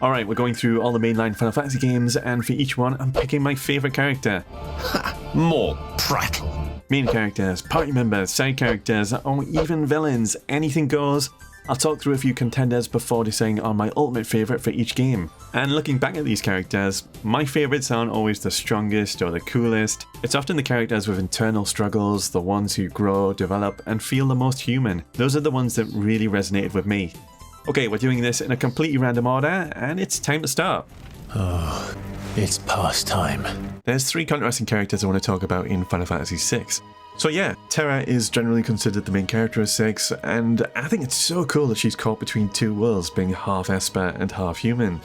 Alright, we're going through all the mainline Final Fantasy games, and for each one, I'm picking my favourite character. Ha! More prattle. Main characters, party members, side characters, or even villains, anything goes. I'll talk through a few contenders before deciding on my ultimate favourite for each game. And looking back at these characters, my favourites aren't always the strongest or the coolest. It's often the characters with internal struggles, the ones who grow, develop, and feel the most human. Those are the ones that really resonated with me. Okay, we're doing this in a completely random order, and it's time to start. Oh, it's past time. There's 3 contrasting characters I want to talk about in Final Fantasy VI. So yeah, Terra is generally considered the main character of 6, and I think it's so cool that she's caught between 2 worlds, being half Esper and half human.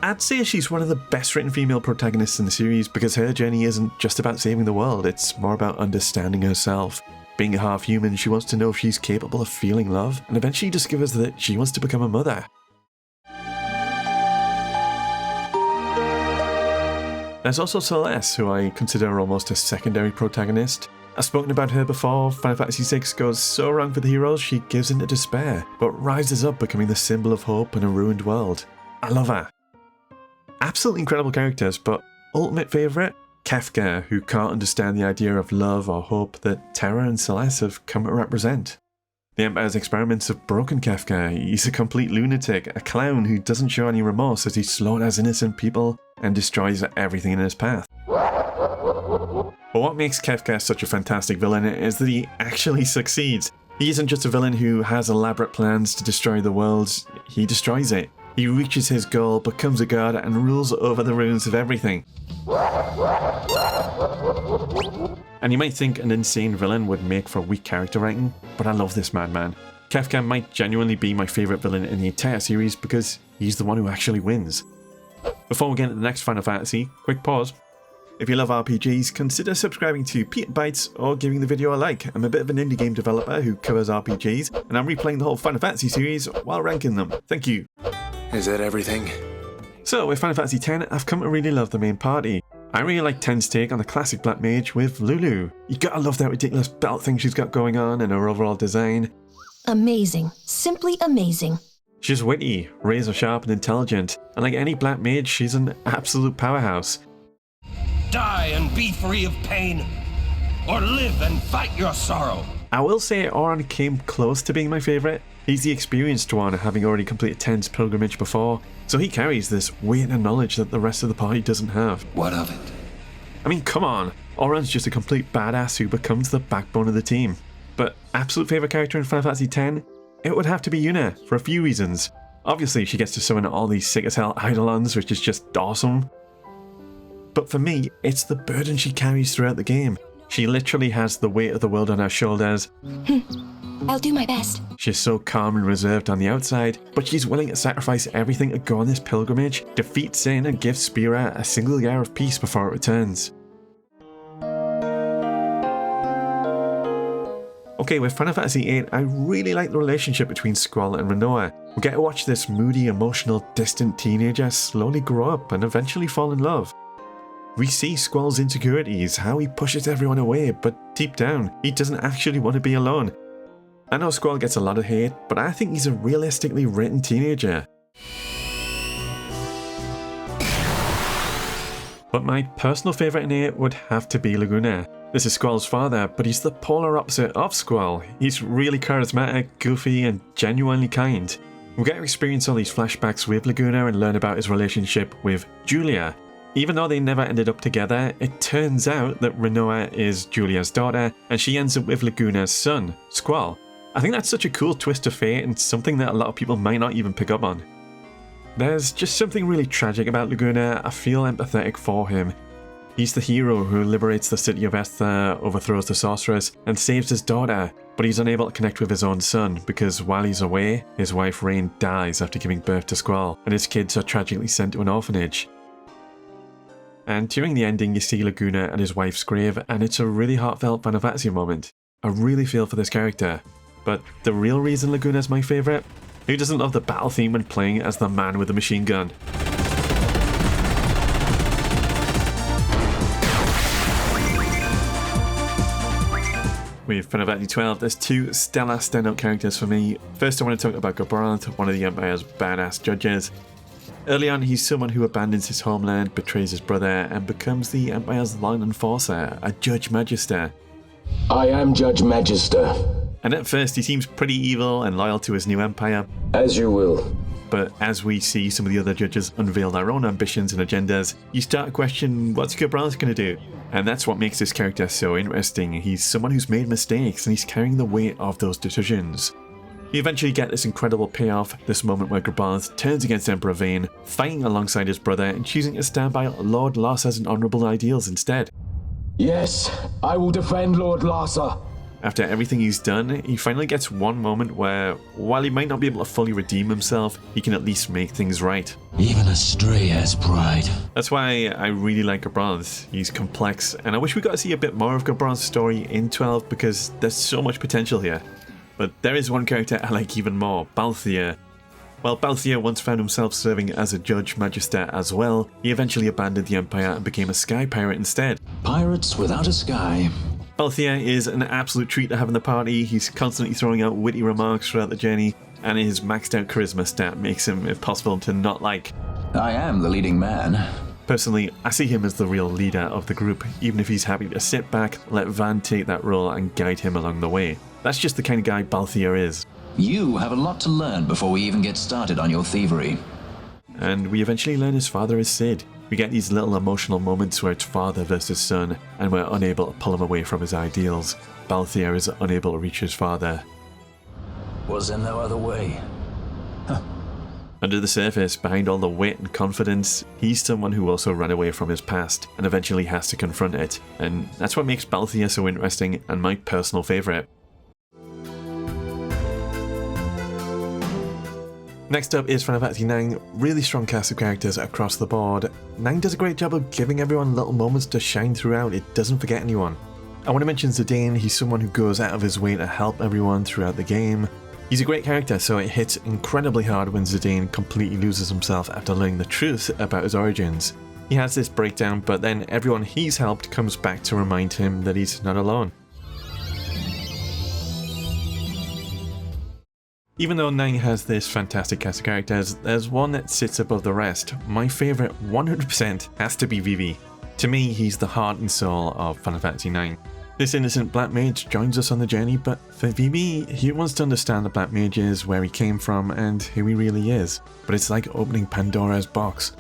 I'd say she's one of the best written female protagonists in the series because her journey isn't just about saving the world, it's more about understanding herself. Being a half human, she wants to know if she's capable of feeling love, and eventually discovers that she wants to become a mother. There's also Celeste, who I consider almost a secondary protagonist. I've spoken about her before. Final Fantasy VI goes so wrong for the heroes, she gives into despair, but rises up, becoming the symbol of hope in a ruined world. I love her. Absolutely incredible characters, but ultimate favourite? Kefka, who can't understand the idea of love or hope that Terra and Celeste have come to represent. The Empire's experiments have broken Kefka. He's a complete lunatic, a clown who doesn't show any remorse as he slaughters innocent people and destroys everything in his path. But what makes Kefka such a fantastic villain is that he actually succeeds. He isn't just a villain who has elaborate plans to destroy the world, he destroys it. He reaches his goal, becomes a god, and rules over the ruins of everything. And you might think an insane villain would make for weak character writing, but I love this madman. Kefka might genuinely be my favourite villain in the entire series because he's the one who actually wins. Before we get into the next Final Fantasy, quick pause. If you love RPGs, consider subscribing to Bytes or giving the video a like. I'm a bit of an indie game developer who covers RPGs, and I'm replaying the whole Final Fantasy series while ranking them. Thank you. Is that everything? So with Final Fantasy X, I've come to really love the main party. I really like 10's take on the classic Black Mage with Lulu. You gotta love that ridiculous belt thing she's got going on and her overall design. Amazing. Simply amazing. She's witty, razor sharp and intelligent, and like any Black Mage, she's an absolute powerhouse. Die and be free of pain, or live and fight your sorrow. I will say Auron came close to being my favourite. He's the experienced one, having already completed 10's pilgrimage before, so he carries this weight and knowledge that the rest of the party doesn't have. What of it? I mean, come on, Auron's just a complete badass who becomes the backbone of the team. But absolute favourite character in Final Fantasy X? It would have to be Yuna, for a few reasons. Obviously, she gets to summon all these sick as hell Eidolons, which is just awesome. But for me, it's the burden she carries throughout the game. She literally has the weight of the world on her shoulders. I'll do my best. She's so calm and reserved on the outside, but she's willing to sacrifice everything to go on this pilgrimage, defeat sin and give Spira a single year of peace before it returns. Okay, with Final Fantasy VIII, I really like the relationship between Squall and Rinoa. We get to watch this moody, emotional, distant teenager slowly grow up and eventually fall in love. We see Squall's insecurities, how he pushes everyone away, but deep down, he doesn't actually want to be alone. I know Squall gets a lot of hate, but I think he's a realistically written teenager. But my personal favourite in it would have to be Laguna. This is Squall's father, but he's the polar opposite of Squall. He's really charismatic, goofy, and genuinely kind. We get to experience all these flashbacks with Laguna and learn about his relationship with Julia. Even though they never ended up together, it turns out that Rinoa is Julia's daughter, and she ends up with Laguna's son, Squall. I think that's such a cool twist of fate and something that a lot of people might not even pick up on. There's just something really tragic about Laguna. I feel empathetic for him. He's the hero who liberates the city of Esther, overthrows the sorceress, and saves his daughter, but he's unable to connect with his own son because while he's away, his wife Rain dies after giving birth to Squall, and his kids are tragically sent to an orphanage. And during the ending, you see Laguna at his wife's grave, and it's a really heartfelt Final Fantasy moment. I really feel for this character. But the real reason Laguna's my favourite? Who doesn't love the battle theme when playing as the man with the machine gun? With Final Fantasy 12, there's two stellar standout characters for me. First, I want to talk about Gilgamesh, one of the Empire's badass judges. Early on, he's someone who abandons his homeland, betrays his brother, and becomes the Empire's loyal enforcer, a Judge Magister. I am Judge Magister. And at first, he seems pretty evil and loyal to his new empire. As you will. But as we see some of the other judges unveil their own ambitions and agendas, you start to question what's Gilgamesh going to do. And that's what makes this character so interesting. He's someone who's made mistakes and he's carrying the weight of those decisions. You eventually get this incredible payoff, this moment where Gilgamesh turns against Emperor Vayne, fighting alongside his brother and choosing to stand by Lord Larsa's and honourable ideals instead. Yes, I will defend Lord Larsa. After everything he's done, he finally gets one moment where, while he might not be able to fully redeem himself, he can at least make things right. Even a stray has pride. That's why I really like Gilgamesh. He's complex, and I wish we got to see a bit more of Gilgamesh's story in 12 because there's so much potential here. But there is one character I like even more, Balthier. While Balthier once found himself serving as a Judge Magister as well, he eventually abandoned the Empire and became a sky pirate instead. Pirates without a sky. Balthier is an absolute treat to have in the party. He's constantly throwing out witty remarks throughout the journey, and his maxed out charisma stat makes him impossible to not like. I am the leading man. Personally, I see him as the real leader of the group, even if he's happy to sit back, let Van take that role and guide him along the way. That's just the kind of guy Balthier is. You have a lot to learn before we even get started on your thievery. And we eventually learn his father is Zeid. We get these little emotional moments where it's father versus son, and we're unable to pull him away from his ideals. Balthier is unable to reach his father. Was there no other way? Under the surface, behind all the wit and confidence, he's someone who also ran away from his past and eventually has to confront it. And that's what makes Balthier so interesting and my personal favourite. Next up is Final Fantasy 9, really strong cast of characters across the board. 9 does a great job of giving everyone little moments to shine throughout, it doesn't forget anyone. I want to mention Zeid. He's someone who goes out of his way to help everyone throughout the game. He's a great character, so it hits incredibly hard when Zeid completely loses himself after learning the truth about his origins. He has this breakdown, but then everyone he's helped comes back to remind him that he's not alone. Even though 9 has this fantastic cast of characters, there's one that sits above the rest. My favourite 100% has to be Vivi. To me, he's the heart and soul of Final Fantasy 9. This innocent black mage joins us on the journey, but for Vivi, he wants to understand the black mage is, where he came from, and who he really is. But it's like opening Pandora's box.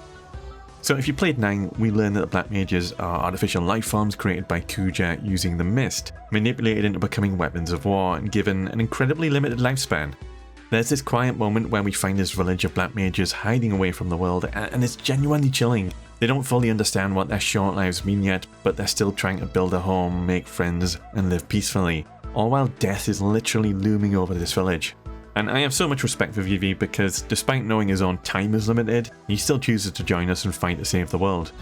So if you played 9, we learn that the black mages are artificial life forms created by Kuja using the mist, manipulated into becoming weapons of war, and given an incredibly limited lifespan. There's this quiet moment where we find this village of black mages hiding away from the world, and it's genuinely chilling. They don't fully understand what their short lives mean yet, but they're still trying to build a home, make friends, and live peacefully, all while death is literally looming over this village. And I have so much respect for Vivi because despite knowing his own time is limited, he still chooses to join us and fight to save the world.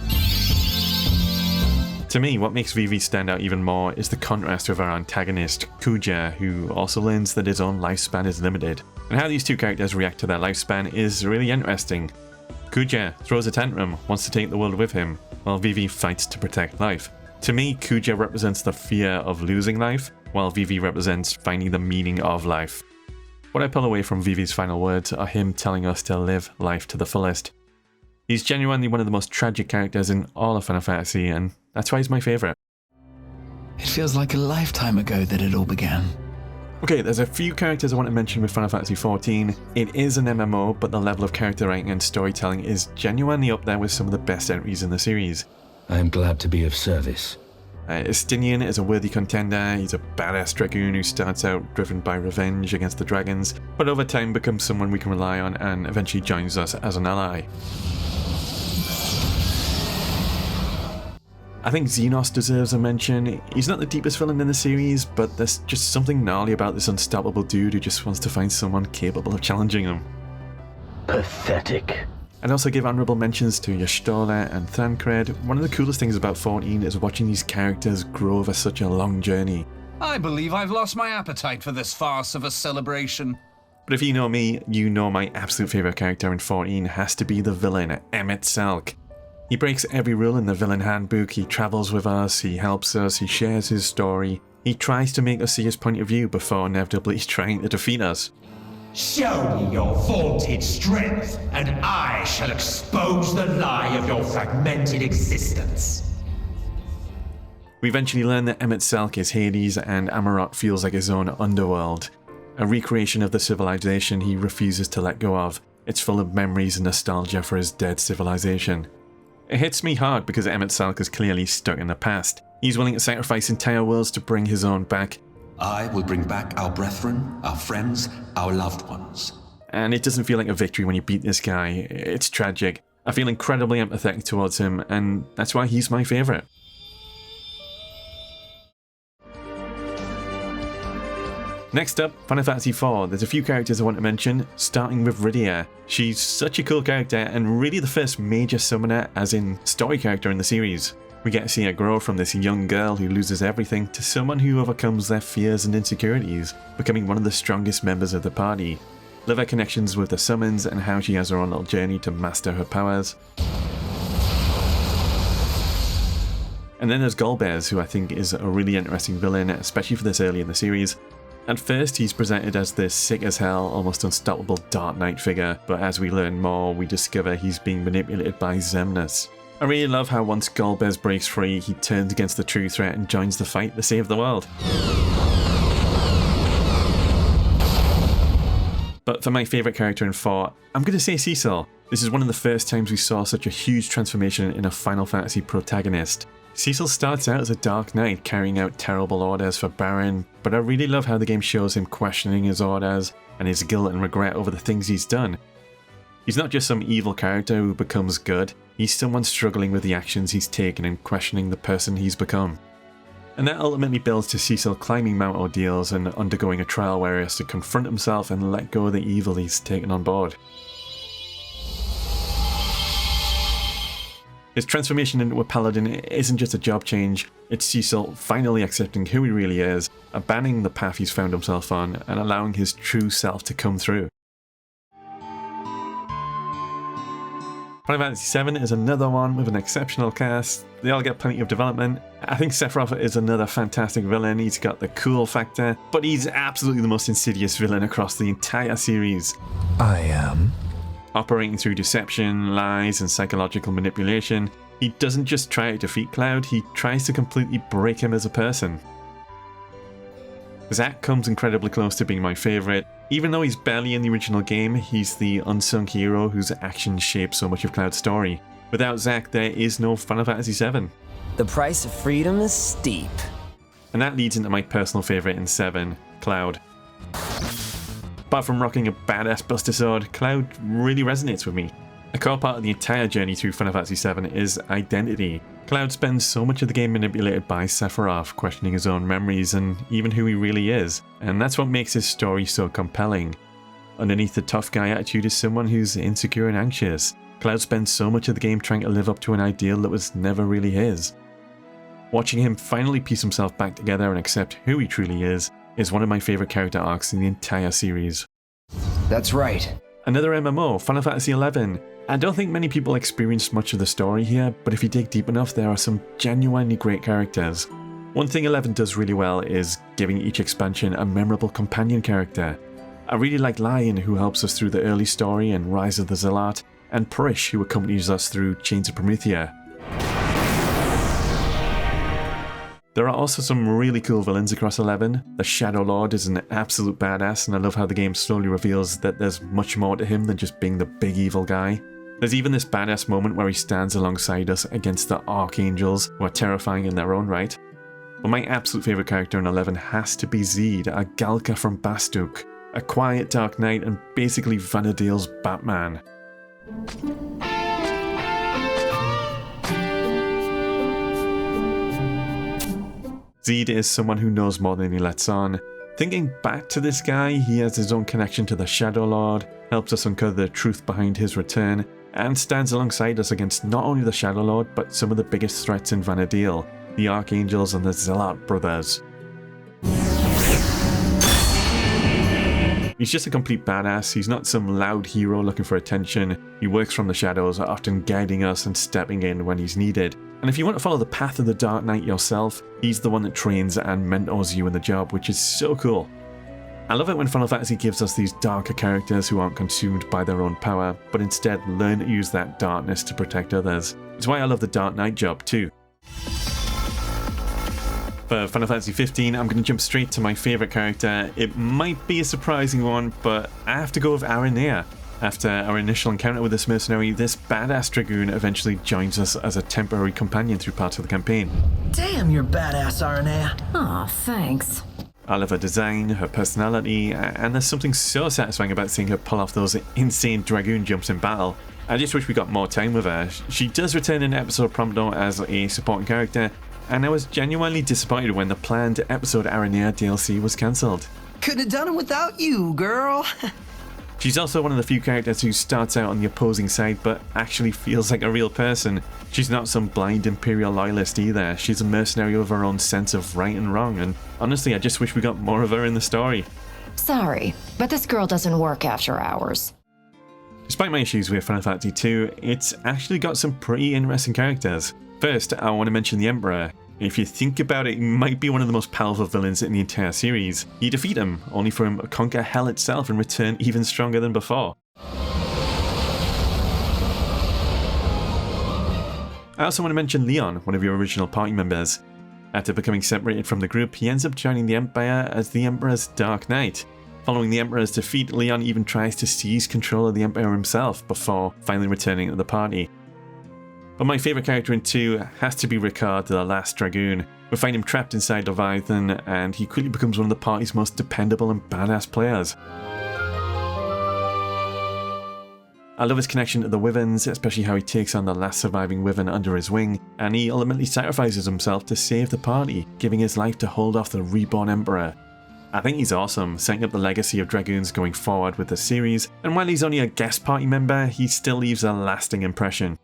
To me, what makes Vivi stand out even more is the contrast with our antagonist, Kuja, who also learns that his own lifespan is limited. And how these two characters react to their lifespan is really interesting. Kuja throws a tantrum, wants to take the world with him, while Vivi fights to protect life. To me, Kuja represents the fear of losing life, while Vivi represents finding the meaning of life. What I pull away from Vivi's final words are him telling us to live life to the fullest. He's genuinely one of the most tragic characters in all of Final Fantasy, and that's why he's my favourite. It feels like a lifetime ago that it all began. Okay, there's a few characters I want to mention with Final Fantasy XIV. It is an MMO, but the level of character writing and storytelling is genuinely up there with some of the best entries in the series. I am glad to be of service. Estinian is a worthy contender. He's a badass dragoon who starts out driven by revenge against the dragons, but over time becomes someone we can rely on and eventually joins us as an ally. I think Xenos deserves a mention. He's not the deepest villain in the series, but there's just something gnarly about this unstoppable dude who just wants to find someone capable of challenging him. Pathetic. I'd also give honourable mentions to Y'shtola and Thancred. One of the coolest things about 14 is watching these characters grow over such a long journey. I believe I've lost my appetite for this farce of a celebration. But if you know me, you know my absolute favourite character in 14 has to be the villain, Emet Selch. He breaks every rule in the villain handbook, he travels with us, he helps us, he shares his story. He tries to make us see his point of view before inevitably trying to defeat us. Show me your vaunted strength, and I shall expose the lie of your fragmented existence. We eventually learn that Emet Selch is Hades and Amarot feels like his own underworld. A recreation of the civilization he refuses to let go of. It's full of memories and nostalgia for his dead civilization. It hits me hard because Emet Selch is clearly stuck in the past. He's willing to sacrifice entire worlds to bring his own back. I will bring back our brethren, our friends, our loved ones. And it doesn't feel like a victory when you beat this guy. It's tragic. I feel incredibly empathetic towards him, and that's why he's my favourite. Next up, Final Fantasy IV. There's a few characters I want to mention, starting with Rydia. She's such a cool character and really the first major summoner as in story character in the series. We get to see her grow from this young girl who loses everything to someone who overcomes their fears and insecurities, becoming one of the strongest members of the party. Love her connections with the summons and how she has her own little journey to master her powers. And then there's Golbez, who I think is a really interesting villain, especially for this early in the series. At first, he's presented as this sick as hell, almost unstoppable Dark Knight figure, but as we learn more, we discover he's being manipulated by Xemnas. I really love how once Golbez breaks free, he turns against the true threat and joins the fight to save the world. But for my favourite character in 4, I'm going to say Cecil. This is one of the first times we saw such a huge transformation in a Final Fantasy protagonist. Cecil starts out as a Dark Knight carrying out terrible orders for Baron, but I really love how the game shows him questioning his orders and his guilt and regret over the things he's done. He's not just some evil character who becomes good, he's someone struggling with the actions he's taken and questioning the person he's become. And that ultimately builds to Cecil climbing Mount Ordeals and undergoing a trial where he has to confront himself and let go of the evil he's taken on board. His transformation into a paladin isn't just a job change, it's Cecil finally accepting who he really is, abandoning the path he's found himself on, and allowing his true self to come through. Final Fantasy VII is another one with an exceptional cast. They all get plenty of development. I think Sephiroth is another fantastic villain. He's got the cool factor, but he's absolutely the most insidious villain across the entire series. I am. Operating through deception, lies, and psychological manipulation, he doesn't just try to defeat Cloud, he tries to completely break him as a person. Zack comes incredibly close to being my favourite. Even though he's barely in the original game, he's the unsung hero whose actions shape so much of Cloud's story. Without Zack, there is no Final Fantasy VII. The price of freedom is steep. And that leads into my personal favourite in 7, Cloud. Apart from rocking a badass Buster Sword, Cloud really resonates with me. A core part of the entire journey through Final Fantasy VII is identity. Cloud spends so much of the game manipulated by Sephiroth, questioning his own memories and even who he really is, and that's what makes his story so compelling. Underneath the tough guy attitude is someone who's insecure and anxious. Cloud spends so much of the game trying to live up to an ideal that was never really his. Watching him finally piece himself back together and accept who he truly is one of my favourite character arcs in the entire series. That's right. Another MMO, Final Fantasy XI. I don't think many people experience much of the story here, but if you dig deep enough, there are some genuinely great characters. One thing 11 does really well is giving each expansion a memorable companion character. I really like Lion, who helps us through the early story and Rise of the Zealot, and Parish, who accompanies us through Chains of Promethea. There are also some really cool villains across 11. The Shadow Lord is an absolute badass, and I love how the game slowly reveals that there's much more to him than just being the big evil guy. There's even this badass moment where he stands alongside us against the Archangels, who are terrifying in their own right. But my absolute favourite character in 11 has to be Zeid, a Galka from Bastuk, a quiet Dark Knight and basically Vana'diel's Batman. Zeid is someone who knows more than he lets on. Thinking back to this guy, he has his own connection to the Shadow Lord, helps us uncover the truth behind his return, and stands alongside us against not only the Shadow Lord, but some of the biggest threats in Vana'diel, the Archangels and the Zealot brothers. He's just a complete badass. He's not some loud hero looking for attention. He works from the shadows, often guiding us and stepping in when he's needed. And if you want to follow the path of the Dark Knight yourself, he's the one that trains and mentors you in the job, which is so cool. I love it when Final Fantasy gives us these darker characters who aren't consumed by their own power, but instead learn to use that darkness to protect others. It's why I love the Dark Knight job too. For Final Fantasy 15, I'm going to jump straight to my favourite character. It might be a surprising one, but I have to go with Aranea. After our initial encounter with this mercenary, this badass Dragoon eventually joins us as a temporary companion through parts of the campaign. Damn, you're badass, Aranea. Aw, thanks. I love her design, her personality, and there's something so satisfying about seeing her pull off those insane Dragoon jumps in battle. I just wish we got more time with her. She does return in episode Prompto as a supporting character, and I was genuinely disappointed when the planned episode Aranea DLC was cancelled. Couldn't have done it without you, girl. She's also one of the few characters who starts out on the opposing side but actually feels like a real person. She's not some blind Imperial loyalist either. She's a mercenary with her own sense of right and wrong, and honestly I just wish we got more of her in the story. Sorry, but this girl doesn't work after hours. Despite my issues with Final Fantasy 2, it's actually got some pretty interesting characters. First, I want to mention the Emperor. If you think about it, he might be one of the most powerful villains in the entire series. You defeat him, only for him to conquer hell itself and return even stronger than before. I also want to mention Leon, one of your original party members. After becoming separated from the group, he ends up joining the Empire as the Emperor's Dark Knight. Following the Emperor's defeat, Leon even tries to seize control of the Empire himself before finally returning to the party. But my favourite character in 2 has to be Ricard, the last Dragoon. We find him trapped inside Leviathan, and he quickly becomes one of the party's most dependable and badass players. I love his connection to the Wyverns, especially how he takes on the last surviving Wyvern under his wing, and he ultimately sacrifices himself to save the party, giving his life to hold off the reborn Emperor. I think he's awesome, setting up the legacy of Dragoons going forward with the series, and while he's only a guest party member, he still leaves a lasting impression.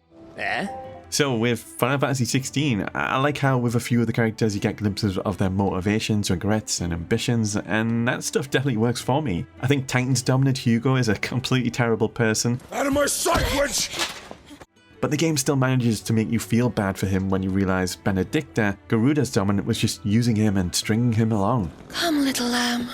So with Final Fantasy 16, I like how with a few of the characters you get glimpses of their motivations, regrets and ambitions, and that stuff definitely works for me. I think Titan's dominant Hugo is a completely terrible person. Out of my sight, witch! But the game still manages to make you feel bad for him when you realise Benedicta, Garuda's dominant, was just using him and stringing him along. Come, little lamb,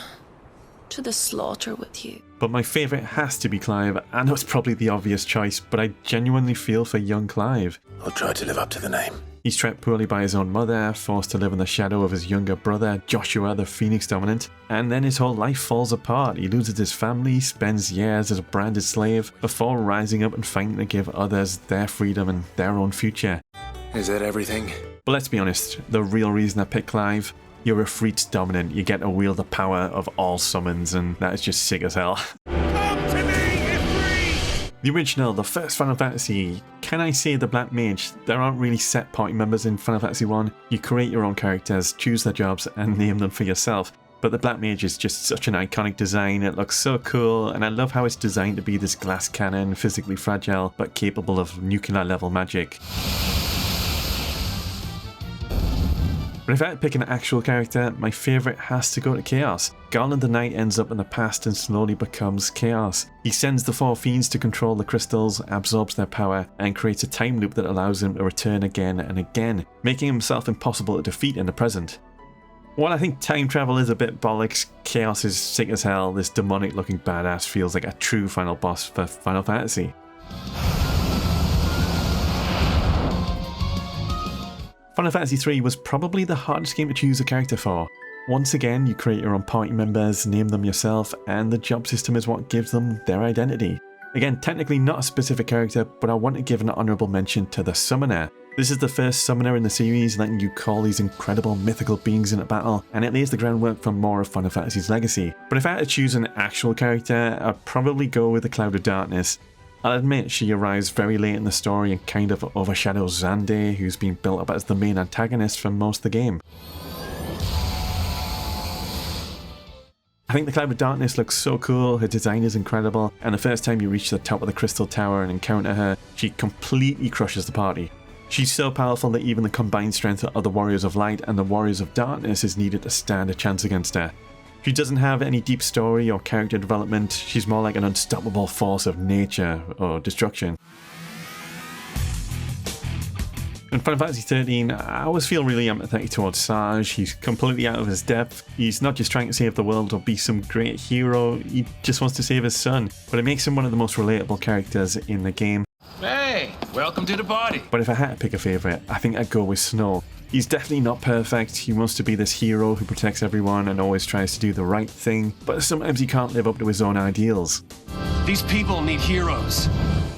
to the slaughter with you. But my favourite has to be Clive. I know it's probably the obvious choice, but I genuinely feel for young Clive. I'll try to live up to the name. He's trapped poorly by his own mother, forced to live in the shadow of his younger brother, Joshua, the Phoenix Dominant, and then his whole life falls apart. He loses his family, spends years as a branded slave, before rising up and fighting to give others their freedom and their own future. Is that everything? But let's be honest, the real reason I picked Clive, you're a Freed's Dominant, you get to wield the power of all summons, and that is just sick as hell. The original, the first Final Fantasy, can I say the Black Mage? There aren't really set party members in Final Fantasy 1. You create your own characters, choose their jobs, and name them for yourself. But the Black Mage is just such an iconic design, it looks so cool, and I love how it's designed to be this glass cannon, physically fragile, but capable of nuclear level magic. But if I had to pick an actual character, my favourite has to go to Chaos. Garland the Knight ends up in the past and slowly becomes Chaos. He sends the 4 fiends to control the crystals, absorbs their power, and creates a time loop that allows him to return again and again, making himself impossible to defeat in the present. While I think time travel is a bit bollocks, Chaos is sick as hell. This demonic looking badass feels like a true final boss for Final Fantasy. Final Fantasy 3 was probably the hardest game to choose a character for. Once again, you create your own party members, name them yourself, and the job system is what gives them their identity. Again, technically not a specific character, but I want to give an honourable mention to the Summoner. This is the first Summoner in the series, letting you call these incredible mythical beings into battle, and it lays the groundwork for more of Final Fantasy's legacy. But if I had to choose an actual character, I'd probably go with the Cloud of Darkness. I'll admit she arrives very late in the story and kind of overshadows Xande, who's been built up as the main antagonist for most of the game. I think the Cloud of Darkness looks so cool, her design is incredible, and the first time you reach the top of the Crystal Tower and encounter her, she completely crushes the party. She's so powerful that even the combined strength of the Warriors of Light and the Warriors of Darkness is needed to stand a chance against her. She doesn't have any deep story or character development, she's more like an unstoppable force of nature or destruction. In Final Fantasy 13, I always feel really empathetic towards Sarge. He's completely out of his depth. He's not just trying to save the world or be some great hero, he just wants to save his son. But it makes him one of the most relatable characters in the game. Hey, welcome to the party. But if I had to pick a favourite, I think I'd go with Snow. He's definitely not perfect, he wants to be this hero who protects everyone and always tries to do the right thing, but sometimes he can't live up to his own ideals. These people need heroes.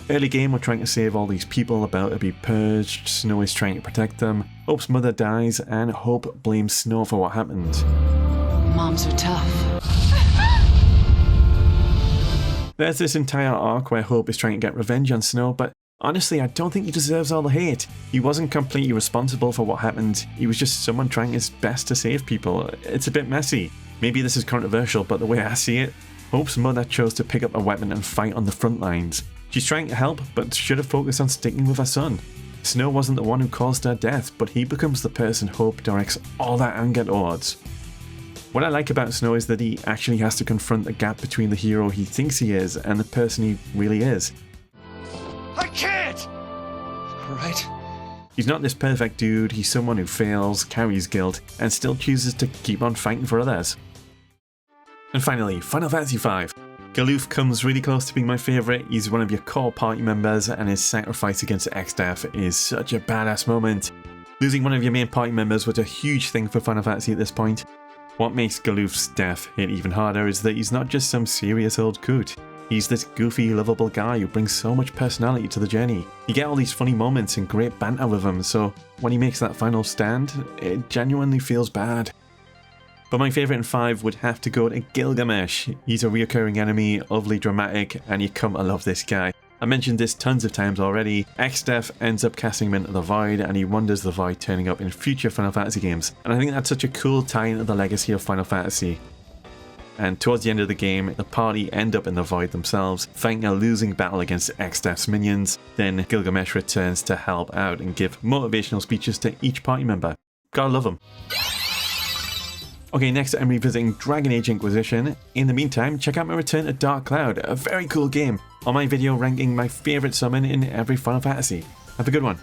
Early game, we're trying to save all these people about to be purged, Snow is trying to protect them, Hope's mother dies, and Hope blames Snow for what happened. Moms are tough. There's this entire arc where Hope is trying to get revenge on Snow, but honestly, I don't think he deserves all the hate. He wasn't completely responsible for what happened, he was just someone trying his best to save people. It's a bit messy. Maybe this is controversial, but the way I see it, Hope's mother chose to pick up a weapon and fight on the front lines. She's trying to help, but should have focused on sticking with her son. Snow wasn't the one who caused her death, but he becomes the person Hope directs all that anger towards. What I like about Snow is that he actually has to confront the gap between the hero he thinks he is and the person he really is. I can't! Right? He's not this perfect dude, he's someone who fails, carries guilt, and still chooses to keep on fighting for others. And finally, Final Fantasy V. Galuf comes really close to being my favourite. He's one of your core party members, and his sacrifice against Exdeath is such a badass moment. Losing one of your main party members was a huge thing for Final Fantasy at this point. What makes Galuf's death hit even harder is that he's not just some serious old coot. He's this goofy, lovable guy who brings so much personality to the journey. You get all these funny moments and great banter with him, so when he makes that final stand, it genuinely feels bad. But my favourite in 5 would have to go to Gilgamesh. He's a reoccurring enemy, overly dramatic, and you come to love this guy. I mentioned this tons of times already. Exdeath ends up casting him into the Void, and he wonders the Void turning up in future Final Fantasy games. And I think that's such a cool tie into the legacy of Final Fantasy. And towards the end of the game, the party end up in the Void themselves, fighting a losing battle against Exdeath's minions. Then Gilgamesh returns to help out and give motivational speeches to each party member. Gotta love him. Okay, next I'm revisiting Dragon Age Inquisition. In the meantime, check out my return to Dark Cloud, a very cool game, on my video ranking my favourite summon in every Final Fantasy. Have a good one.